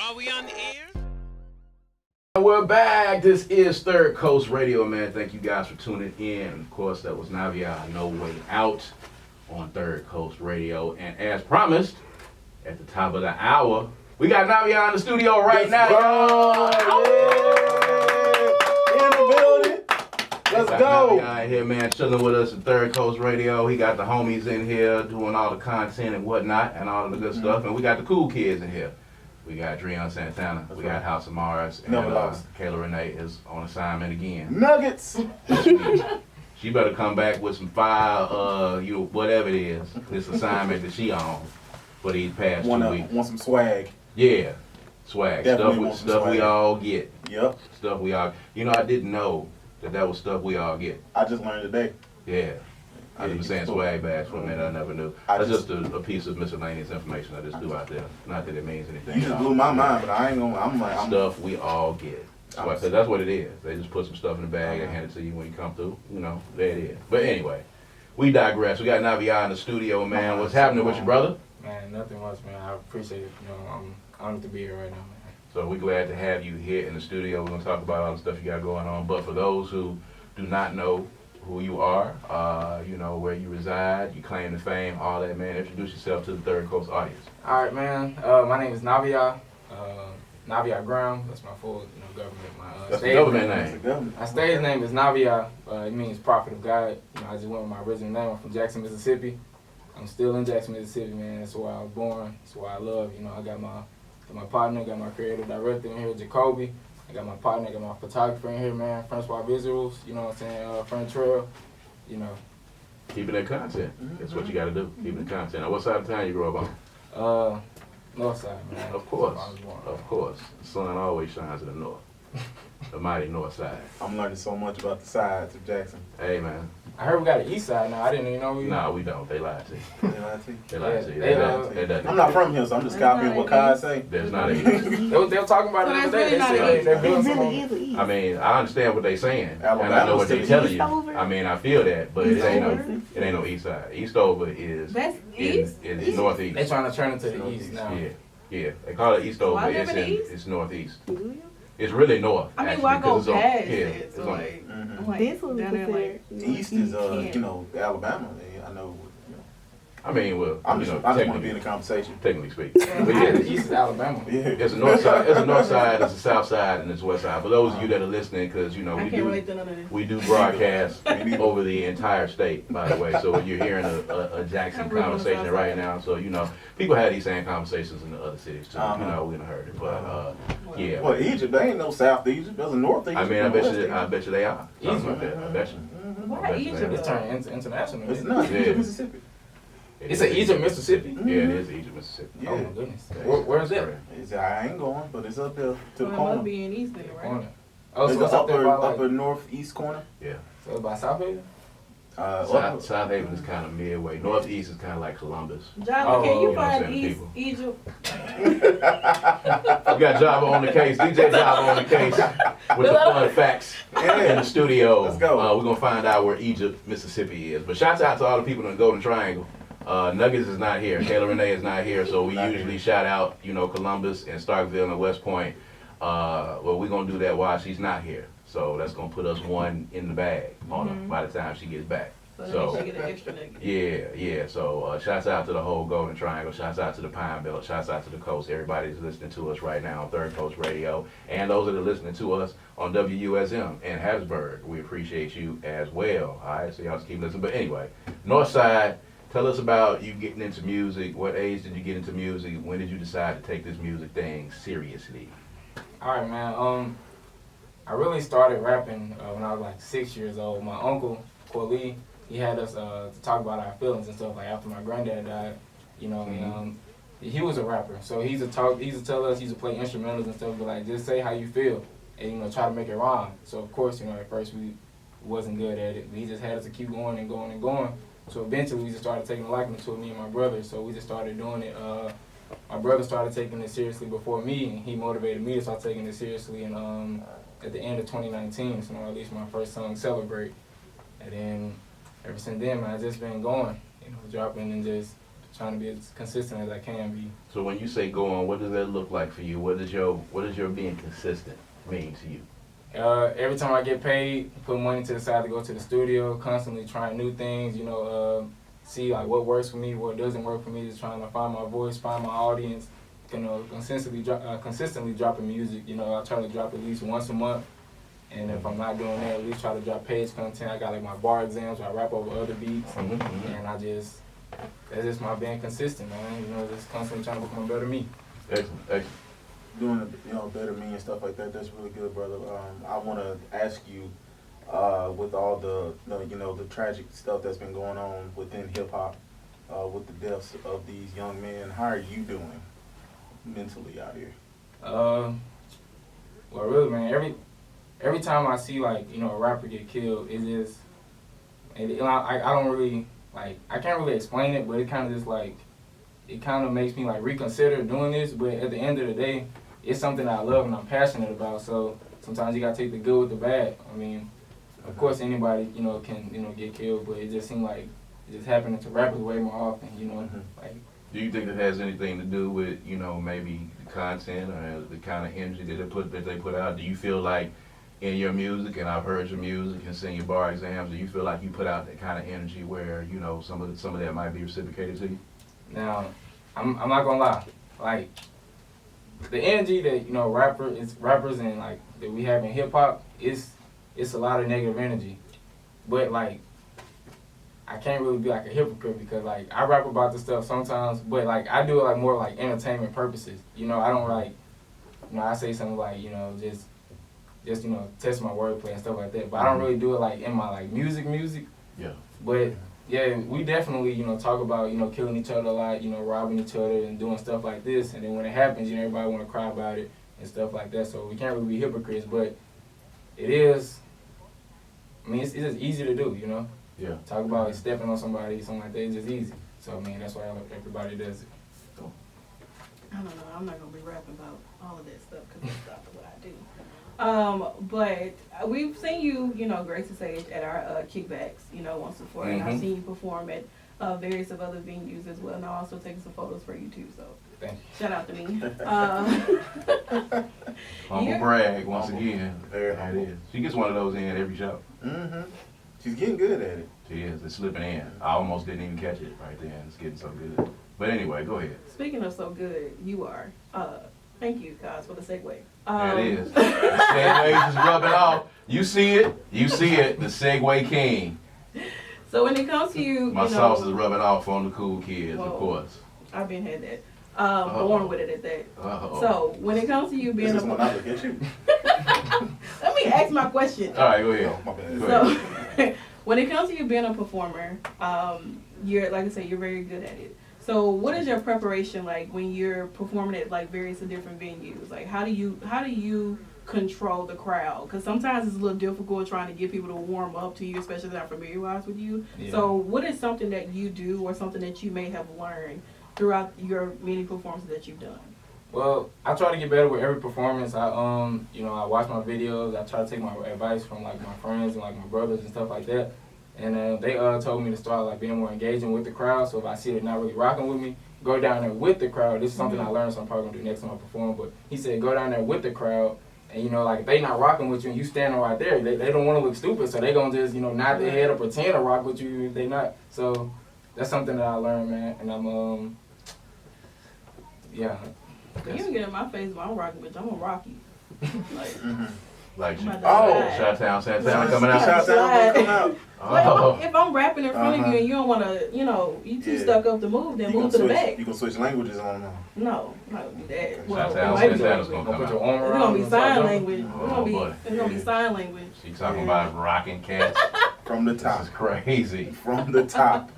Are we on the air? We're back. This is Third Coast Radio, man. Thank you guys for tuning in. Of course, that was Nahveyah, No Way Out on Third Coast Radio. And as promised, at the top of the hour, we got Nahveyah in the studio right now. In the building. Let's go. Nahveyah here, man, chilling with us at Third Coast Radio. He got the homies in here doing all the content and whatnot and all of the good stuff. And we got the cool kids in here. We got Dreon Santana, we got House of Mars, and Kayla Renee is on assignment again. Nuggets. She better come back with some fire, whatever it is, this assignment that she on for these past 2 weeks. Want some swag. Yeah, swag. Stuff we all get. Yep. Stuff we all, I didn't know that was stuff we all get. I just learned today. Yeah. I've been saying swag bags for a minute, I never knew. That's just a piece of miscellaneous information I just threw out there. Not that it means anything. You just blew my mind, but I ain't gonna, I'm stuff we all get. So I said that's what it is. They just put some stuff in the bag and hand it to you when you come through. There it is. But anyway, we digress. We got Nahveyah in the studio, man. What's happening with you, brother? Man, nothing much, man. I appreciate it. I'm honored to be here right now, man. So we're glad to have you here in the studio. We're gonna talk about all the stuff you got going on. But for those who do not know who you are, where you reside, you claim to fame, all that, man. Introduce yourself to the Third Coast audience. All right, man. My name is Nahveyah. Nahveyah Graham. That's my full government. That's the government name. My stage name is Nahveyah. It means prophet of God. I just went with my original name. I'm from Jackson, Mississippi. I'm still in Jackson, Mississippi, man. That's where I was born. That's where I love. I got my partner, got my creative director in here, Jacoby. I got my partner, I got my photographer in here, man. Francois Visuals, you know what I'm saying? Frank Trail, Keeping that content. That's what you got to do. Keeping the content. Now, what side of town you grew up on? North side, man. Of course. Of course. The sun always shines in the north. The mighty north side. I'm learning so much about the sides of Jackson. Hey, man. I heard we got an east side now. I didn't even know we... No, we don't. They lied to you. They lied to you? They lied to you. I'm not from here, so I'm just copying what Kai say. There's not an east. They were talking about it the other day. They said they're building some... I mean, I understand what they're saying. And I know what they're telling you. I mean, I feel that, but it ain't no east side. Eastover is northeast. They're trying to turn it to the east now. Yeah. They call it Eastover. It's northeast. It's really north. I mean, why go past it? It's on. This one down there, like East is Alabama. I know. I mean, well, I just want to be in the conversation. Technically speaking, but yeah, the east is Alabama. Yeah. There's a north side, there's a south side, and there's a west side. For those of you that are listening, because we do broadcast over the entire state, by the way. So when you're hearing a Jackson conversation right now, so people have these same conversations in the other cities too. We're gonna heard it, but yeah. Well, Egypt, there ain't no South Egypt. There's a North Egypt. I mean, I bet you they are. I bet you. why Egypt? It's turned international. It's not. Egypt, Mississippi. It's an Egypt, Mississippi? Yeah, it is Egypt, Mississippi. Yeah. Oh my goodness. Where is it? I ain't going, but it's up there to the corner. It must be in East there, right? Oh, so it's up there by upper northeast corner? Yeah. So by South Haven? South Haven is kind of midway. Northeast is kind of like Columbus. Java, can you find East Egypt? We got Java on the case. DJ Java on the case with the fun facts in the studio. Let's go. We're going to find out where Egypt, Mississippi is. But shouts out to all the people in the Golden Triangle. Nuggets is not here. Kayla Renee is not here. So we usually shout out, Columbus and Starkville and West Point. Well, we're going to do that while she's not here. So that's going to put us one in the bag on her by the time she gets back. So she get an extra nugget. Yeah. So shouts out to the whole Golden Triangle. Shouts out to the Pine Belt. Shouts out to the coast. Everybody's listening to us right now on Third Coast Radio. And those that are listening to us on WUSM in Hattiesburg. We appreciate you as well. All right, so y'all just keep listening. But anyway, North Side, tell us about you getting into music. What age did you get into music? When did you decide to take this music thing seriously? All right, man. I really started rapping when I was like 6 years old. My uncle, Quali, he had us to talk about our feelings and stuff. Like after my granddad died, and, he was a rapper. So he used to tell us, he used to play instrumentals and stuff, but like just say how you feel and try to make it rhyme. So of course, at first we wasn't good at it. But he just had us to keep going and going and going. So eventually we just started taking a liking to it, me and my brother. So we just started doing it. My brother started taking it seriously before me, and he motivated me to start taking it seriously. And at the end of 2019, so I released my first song, Celebrate. And then ever since then, man, I've just been going, dropping and just trying to be as consistent as I can be. So when you say go on, what does that look like for you? What does your being consistent mean to you? Every time I get paid, put money to the side to go to the studio, constantly trying new things, see like what works for me, what doesn't work for me, just trying to find my voice, find my audience, consistently dropping music. I try to drop at least once a month, and if I'm not doing that, at least try to drop page content. I got like my bar exams where I rap over other beats, and that's just my being consistent, man. Just constantly trying to become a better me. Excellent. Doing better me and stuff like that. That's really good, brother. I want to ask you, with all the tragic stuff that's been going on within hip hop, with the deaths of these young men, how are you doing mentally out here? Well, really, man, every time I see like a rapper get killed, it just I don't really I can't really explain it, but it kind of just it kind of makes me reconsider doing this. But at the end of the day, it's something I love and I'm passionate about. So sometimes you gotta take the good with the bad. I mean, of course anybody can get killed, but it just seems like it's happening to rappers way more often. Do you think it has anything to do with maybe the content or the kind of energy that they put out? Do you feel like in your music, and I've heard your music and seen your bar exams, do you feel like you put out that kind of energy where some of that might be reciprocated to you? Now, I'm not gonna lie, the energy that rappers and that we have in hip hop, it's a lot of negative energy, but I can't really be a hypocrite because I rap about this stuff sometimes, but I do it more entertainment purposes. I don't I say something just test my wordplay and stuff like that, but I don't really do it in my music. Yeah. But yeah, we definitely talk about killing each other a lot, robbing each other and doing stuff like this, and then when it happens, everybody want to cry about it and stuff like that. So we can't really be hypocrites, but it is. I mean, it's just easy to do, Yeah. Talk about stepping on somebody, something like that. It's just easy. So I mean, that's why everybody does it. I don't know. I'm not gonna be rapping about all of that stuff because that's not what I do. But we've seen you, grace the stage at our kickbacks, once before, and I've seen you perform at various of other venues as well, and I also taking some photos for you too. So thank you. Shout out to me. Humble brag once again. Very That humble. is. She gets one of those in every show. Mm-hmm. She's getting good at it. She is. It's slipping in. I almost didn't even catch it right there. It's getting so good. But anyway, go ahead. Speaking of so good, you are. Thank you guys for the segue. There it is. The segue is rubbing off. You see it. The segue king. So when it comes to you, My sauce is rubbing off on the cool kids, Whoa. of course. I've been had that. Born with it at that. Uh-oh. So when it comes to you being This is when I look at you. let me ask my question. All right, go ahead. Oh, my bad. Go So when it comes to you being a performer, you're like I said, you're very good at it. So what is your preparation like when you're performing at various different venues? How do you control the crowd? Because sometimes it's a little difficult trying to get people to warm up to you, especially if they're not familiarized with you. Yeah. So what is something that you do or something that you may have learned throughout your many performances that you've done? Well, I try to get better with every performance. I I watch my videos. I try to take my advice from my friends and my brothers and stuff like that. And they told me to start being more engaging with the crowd. So if I see they're not really rocking with me, go down there with the crowd. This is something I learned, so I'm probably gonna do next time I perform. But he said go down there with the crowd, and if they not rocking with you and you standing right there, they don't want to look stupid, so they gonna just nod their head or pretend to rock with you if they not. So that's something that I learned, man. And I'm yeah. You can get in my face when I'm rocking, bitch. I'm gonna rock you. Like, I'm about to Oh. slide. Shot-town coming out. Shout out, come out. Oh. If I'm rapping in front of you and you don't want to, you too Yeah. stuck up to move, then You move gonna to the switch- back. You gonna switch languages on them. No, not do that. Shout-town it might be Santana's language. gonna Put come your out. arm It's around gonna be and start sign jumping. language. Oh, boy. It's gonna be sign language. She talking about rocking cats. From the This top. is crazy. From the top.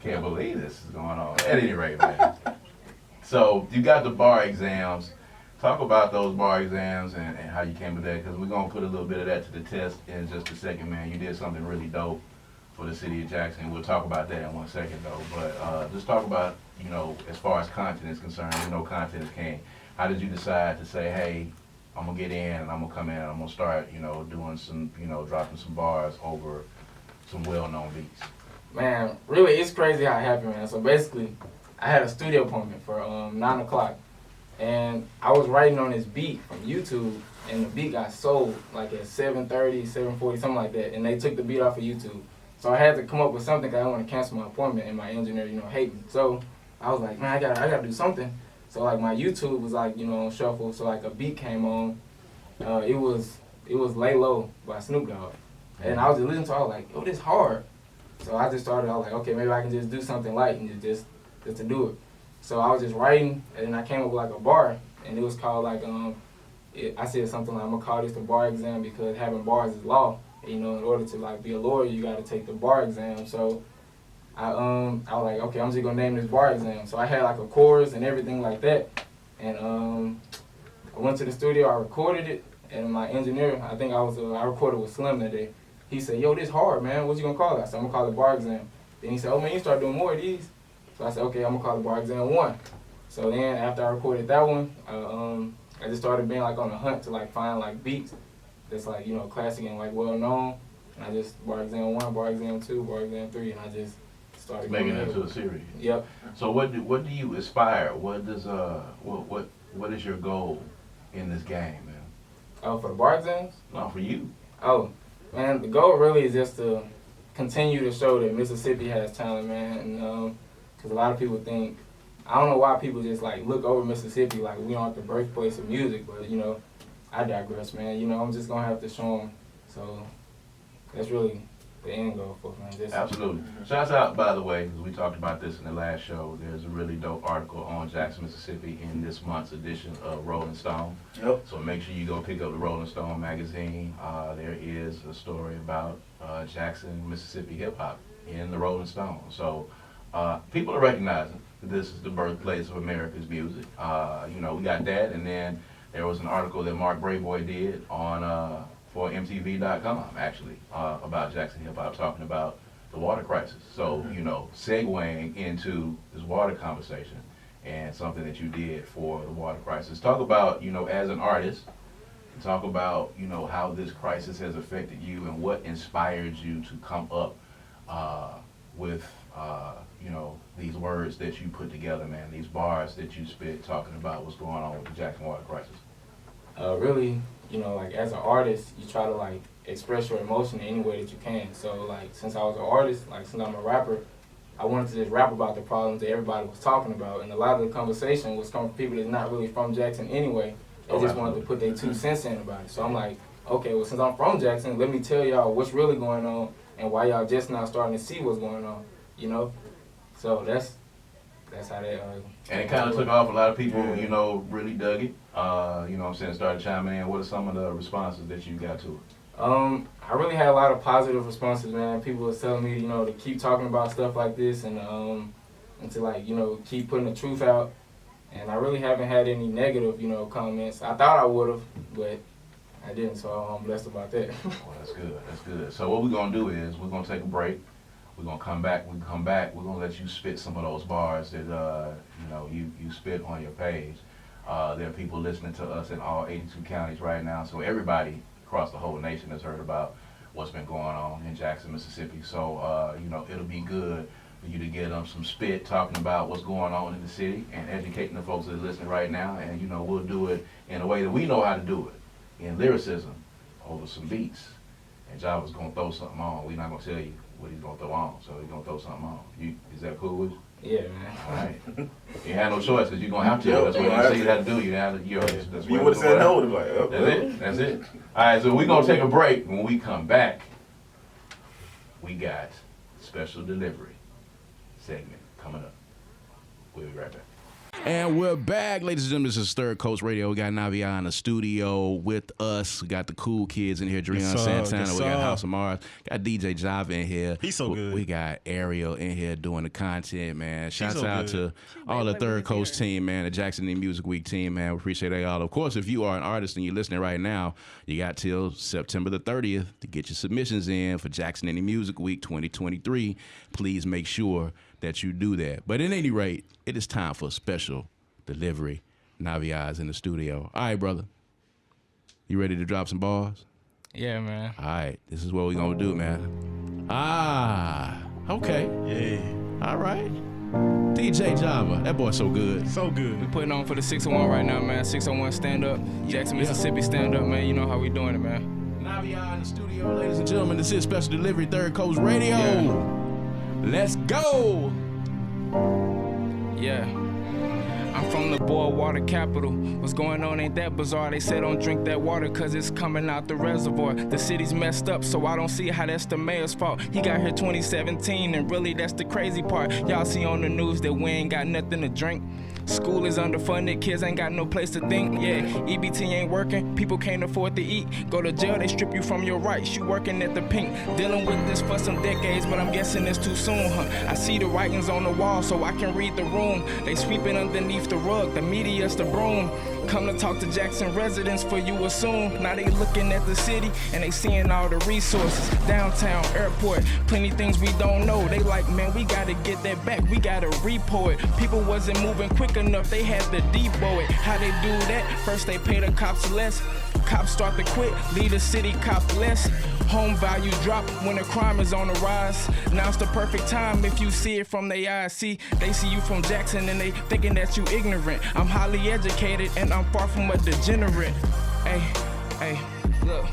Can't believe this is going on. At any rate, man. So you got the bar exams. Talk about those bar exams and how you came with that, because we're going to put a little bit of that to the test in just a second, man. You did something really dope for the city of Jackson. We'll talk about that in 1 second, though. But just talk about, as far as content is concerned, content is king. How did you decide to say, hey, I'm going to get in and I'm going to come in and I'm going to start, doing some, dropping some bars over some well-known beats? Man, really, it's crazy how it happened, man. So basically, I had a studio appointment for 9 o'clock, and I was writing on this beat from YouTube, and the beat got sold like at 7:30, 7:40, something like that, and they took the beat off of YouTube. So I had to come up with something because I didn't want to cancel my appointment, and my engineer, hate me. So I was like, man, I gotta do something. So like my YouTube was like, on shuffle. So like a beat came on. It was Lay Low by Snoop Dogg, and I was just listening to it. I was like, yo, this hard. So I just started. I was like, okay, maybe I can just do something light and just to do it. So I was just writing, and then I came up with like a bar, and it was called like I said something like, I'm gonna call this the bar exam because having bars is law. In order to like be a lawyer, you got to take the bar exam. So I was like, okay, I'm just gonna name this bar exam. So I had like a chorus and everything like that, and I went to the studio, I recorded it, and my engineer, I think I recorded with Slim that day. He said, yo, this hard, man. What you gonna call it? I said, I'm gonna call it bar exam. Then he said, oh man, you start doing more of these. So I said, okay, I'm gonna call it bar exam 1. So then after I recorded that one, I just started being like on a hunt to like find like beats that's like, classic and like well known. And I just bar exam 1, bar exam 2, bar exam 3, and I just started Making it into a series. Yep. So what do you aspire? What does what is your goal in this game, man? Oh, for the bar exams? No, for you. Oh, man, the goal really is just to continue to show that Mississippi has talent, man. And because a lot of people think, I don't know why people just like look over Mississippi like we aren't the birthplace of music, but I digress, man. I'm just gonna have to show them. So that's really the end goal for man. Just Absolutely. Shouts out, by the way, because we talked about this in the last show. There's a really dope article on Jackson, Mississippi in this month's edition of Rolling Stone. Yep. So make sure you go pick up the Rolling Stone magazine. There is a story about Jackson, Mississippi hip hop in the Rolling Stone. So people are recognizing that this is the birthplace of America's music. We got that, and then there was an article that Mark Brayboy did on for MTV.com actually about Jackson hip hop, talking about the water crisis. So segueing into this water conversation and something that you did for the water crisis. Talk about as an artist, and talk about how this crisis has affected you and what inspired you to come up with these words that you put together, man. These bars that you spit talking about what's going on with the Jackson water crisis. really, like as an artist, you try to like express your emotion in any way that you can. So like since I was an artist, like since I'm a rapper, I wanted to just rap about the problems that everybody was talking about, and a lot of the conversation was coming from people that's not really from Jackson anyway. They just wanted to put their 2 cents in about it. So I'm like, okay, well since I'm from Jackson, let me tell y'all what's really going on and why y'all just now starting to see what's going on. So that's how that. And it kind of took off. A lot of people, really dug it. Started chiming in. What are some of the responses that you got to it? I really had a lot of positive responses, man. People was telling me, to keep talking about stuff like this and to like, keep putting the truth out. And I really haven't had any negative, comments. I thought I would have, but I didn't. So I'm blessed about that. Well, that's good. That's good. So what we're gonna do is we're gonna take a break. We're gonna come back. We're gonna let you spit some of those bars that you spit on your page. There are people listening to us in all 82 counties right now, so everybody across the whole nation has heard about what's been going on in Jackson, Mississippi. So it'll be good for you to get some spit talking about what's going on in the city and educating the folks that are listening right now. And we'll do it in a way that we know how to do it, in lyricism, over some beats. And Java's gonna throw something on. We're not gonna tell you what he's gonna throw on, so he's gonna throw something on. Is that cool with you? Yeah, man. All right. You had no choice because you're gonna have to. That's what you say you had to do. You would have said no. Like, oh, That's it. All right, so we're gonna take a break. When we come back, we got special delivery segment coming up. We'll be right back. And we're back, ladies and gentlemen. This is Third Coast Radio. We got Nahveyah in the studio with us. We got the cool kids in here, Dreon Santana. We got House of Mars. Got DJ Java in here. He's so good. We got Ariel in here doing the content, man. Shouts so out good. to all the Third Coast team, man. The Jackson Music Week team, man. We appreciate it all. Of course, if you are an artist and you're listening right now, you got till September the 30th to get your submissions in for Jackson Music Week 2023. Please make sure that you do that. But at any rate, it is time for a special delivery. Nahveyah is in the studio. All right, brother. You ready to drop some bars? Yeah, man. All right. This is what we're going to do, man. Okay. Yeah. All right. DJ Java, that boy so good. So good. We putting on for the 601 right now, man. 601 stand up. Jackson, Mississippi stand up, man. You know how we doing it, man. Nahveyah in the studio, ladies and gentlemen. This is Special Delivery, Third Coast Radio. Yeah. Let's go. Yeah. I'm from the boil water capital. What's going on ain't that bizarre. They say don't drink that water cause it's coming out the reservoir. The city's messed up, so I don't see how that's the mayor's fault. He got here 2017 and really that's the crazy part. Y'all see on the news that we ain't got nothing to drink. School is underfunded, kids ain't got no place to think. Yeah, EBT ain't working, people can't afford to eat. Go to jail, they strip you from your rights. You working at the Pink, dealing with this for some decades, but I'm guessing it's too soon, huh? I see the writings on the wall, so I can read the room. They sweeping underneath the rug, the media's the broom. Come to talk to Jackson residents for you assume. Now they looking at the city and they seeing all the resources. Downtown, airport, plenty things we don't know. They like, man, we gotta get that back, we gotta repo it. People wasn't moving quick enough, they had to depot it. How they do that? First they pay the cops less. Cops start to quit, leave the city cop less. Home value drop when the crime is on the rise. Now's the perfect time if you see it from their eyes. See, they see you from Jackson and they thinking that you ignorant. I'm highly educated and I'm far from a degenerate. Hey, look.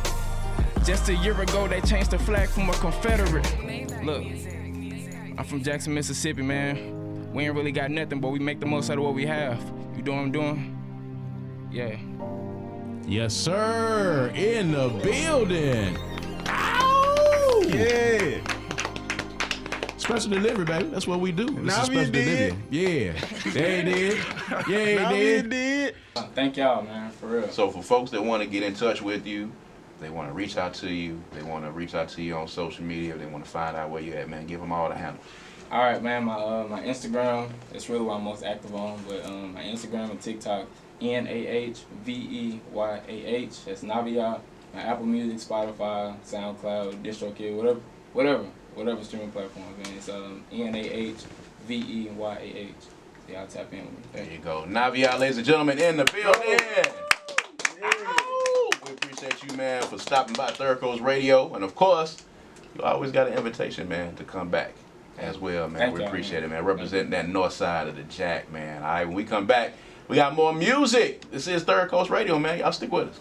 Just a year ago they changed the flag from a Confederate. Look, I'm from Jackson, Mississippi, man. We ain't really got nothing, but we make the most out of what we have. You know what I'm doing? Yeah. Yes, sir. In the building. Ow! Yeah. Special delivery, baby. That's what we do. This is Nahveyah special did. delivery. Yeah. There it is. Yeah, it Nahveyah did. did. Thank y'all, man, for real. So for folks that want to get in touch with you, they want to reach out to you, they want to reach out to you on social media, they want to find out where you at, man, give them all the handles. All right, man. My Instagram, it's really what I'm most active on, but my Instagram and TikTok, Nahveyah. That's Nahveyah. My Apple Music, Spotify, SoundCloud, DistroKid, whatever streaming platform, man. It's Nahveyah. Yeah, I'll tap in with me. There you go. Nahveyah, ladies and gentlemen, in the building. Ow! We appreciate you, man, for stopping by Third Coast Radio. And of course, you always got an invitation, man, to come back as well, man. Thank We y'all, appreciate man. it, man. Representing that north side of the Jack, man. All right, when we come back, we got more music. This is Third Coast Radio, man. Y'all stick with us.